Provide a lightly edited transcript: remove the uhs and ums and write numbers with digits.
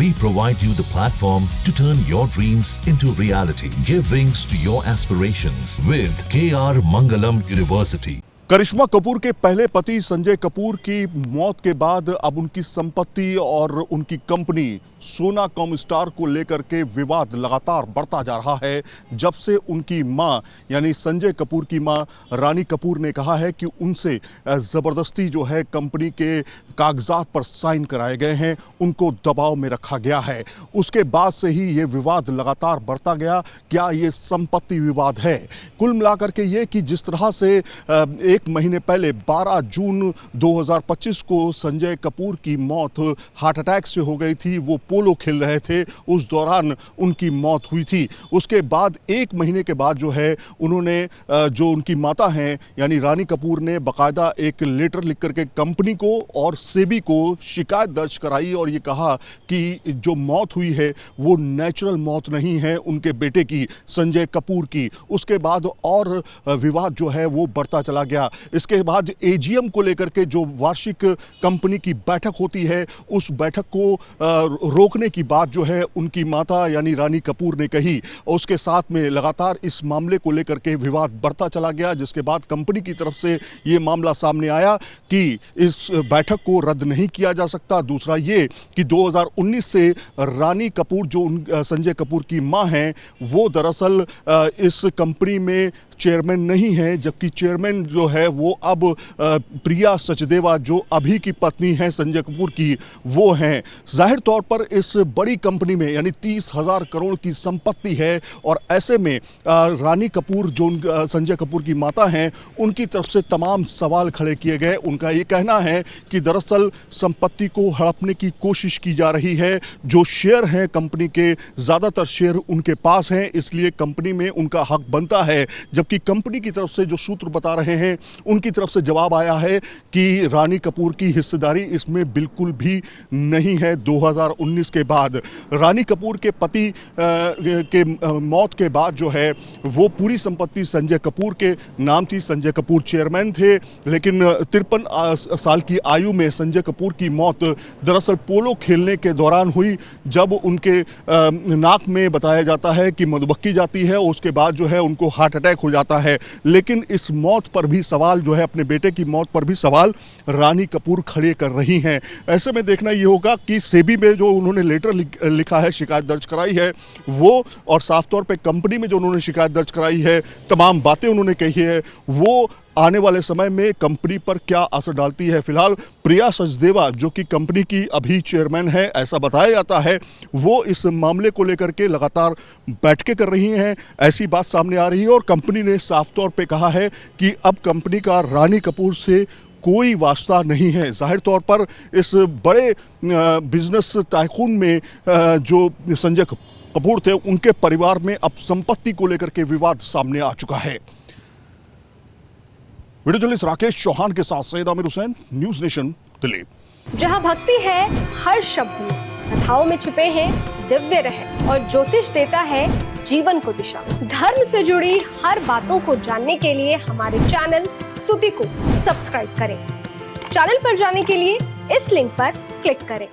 We provide you the platform to turn your dreams into reality. Give wings to your aspirations with KR Mangalam University. करिश्मा कपूर के पहले पति संजय कपूर की मौत के बाद अब उनकी संपत्ति और उनकी कंपनी सोना कॉम स्टार को लेकर के विवाद लगातार बढ़ता जा रहा है। जब से उनकी मां यानी संजय कपूर की मां रानी कपूर ने कहा है कि उनसे ज़बरदस्ती जो है कंपनी के कागजात पर साइन कराए गए हैं, उनको दबाव में रखा गया है, उसके बाद से ही ये विवाद लगातार बढ़ता गया। क्या ये संपत्ति विवाद है? कुल मिलाकर के ये कि जिस तरह से एक महीने पहले 12 जून 2025 को संजय कपूर की मौत हार्ट अटैक से हो गई थी। वो पोलो खेल रहे थे, उस दौरान उनकी मौत हुई थी। उसके बाद एक महीने के बाद जो है उन्होंने जो उनकी माता हैं यानी रानी कपूर ने बाकायदा एक लेटर लिख करके कंपनी को और सेबी को शिकायत दर्ज कराई और ये कहा कि जो मौत हुई है वो नेचुरल मौत नहीं है उनके बेटे की, संजय कपूर की। उसके बाद और विवाद जो है वो बढ़ता चला गया। इसके बाद एजीएम को लेकर के जो वार्षिक कंपनी की बैठक होती है, उस बैठक को रोकने की बात जो है उनकी माता यानी रानी कपूर ने कही। उसके साथ में लगातार इस मामले को लेकर के विवाद बढ़ता चला गया, जिसके बाद कंपनी की तरफ से ये मामला सामने आया कि इस बैठक को रद्द नहीं किया जा सकता। दूसरा ये कि 2019 से रानी कपूर जो संजय कपूर की मां हैं वो दरअसल इस कंपनी में चेयरमैन नहीं है, जबकि चेयरमैन जो है वो अब प्रिया सचदेवा जो अभी की पत्नी है संजय कपूर की वो हैं। जाहिर तौर पर इस बड़ी कंपनी में यानी 30,000 करोड़ की संपत्ति है और ऐसे में रानी कपूर जो संजय कपूर की माता हैं उनकी तरफ से तमाम सवाल खड़े किए गए। उनका ये कहना है कि दरअसल संपत्ति को हड़पने की कोशिश की जा रही है। जो शेयर हैं कंपनी के, ज़्यादातर शेयर उनके पास हैं, इसलिए कंपनी में उनका हक बनता है। जबकि कंपनी की तरफ से जो सूत्र बता रहे हैं उनकी तरफ से जवाब आया है कि रानी कपूर की हिस्सेदारी इसमें बिल्कुल भी नहीं है। 2019 के बाद रानी कपूर के पति के मौत के बाद जो है वो पूरी संपत्ति संजय कपूर के नाम थी। संजय कपूर चेयरमैन थे, लेकिन 53 साल की आयु में संजय कपूर की मौत दरअसल पोलो खेलने के दौरान हुई, जब उनके नाक में बताया जाता है कि मधुमक्खी जाती है, उसके बाद जो है उनको हार्ट अटैक हो जाता है। लेकिन इस मौत पर भी सवाल जो है, अपने बेटे की मौत पर भी सवाल रानी कपूर खड़े कर रही हैं। ऐसे में देखना ये होगा कि सेबी में जो उन्होंने लेटर लिखा है, शिकायत दर्ज कराई है वो, और साफ तौर पे कंपनी में जो उन्होंने शिकायत दर्ज कराई है, तमाम बातें उन्होंने कही है, वो आने वाले समय में कंपनी पर क्या असर डालती है। फिलहाल प्रिया सचदेवा जो कि कंपनी की अभी चेयरमैन है ऐसा बताया जाता है, वो इस मामले को लेकर के लगातार बैठकें कर रही हैं, ऐसी बात सामने आ रही है। और कंपनी ने साफ तौर पे कहा है कि अब कंपनी का रानी कपूर से कोई वास्ता नहीं है। जाहिर तौर पर इस बड़े बिजनेस टाइकून में जो संजय कपूर थे उनके परिवार में अब संपत्ति को लेकर के विवाद सामने आ चुका है। वीडियो जर्नलिस्ट राकेश चौहान के साथ सैयद आमिर हुसैन, न्यूज़ नेशन, दिल्ली। जहां भक्ति है हर शब्द में, कथाओं में छुपे हैं दिव्य रहस्य और ज्योतिष देता है जीवन को दिशा। धर्म से जुड़ी हर बातों को जानने के लिए हमारे चैनल स्तुति को सब्सक्राइब करें। चैनल पर जाने के लिए इस लिंक पर क्लिक करें।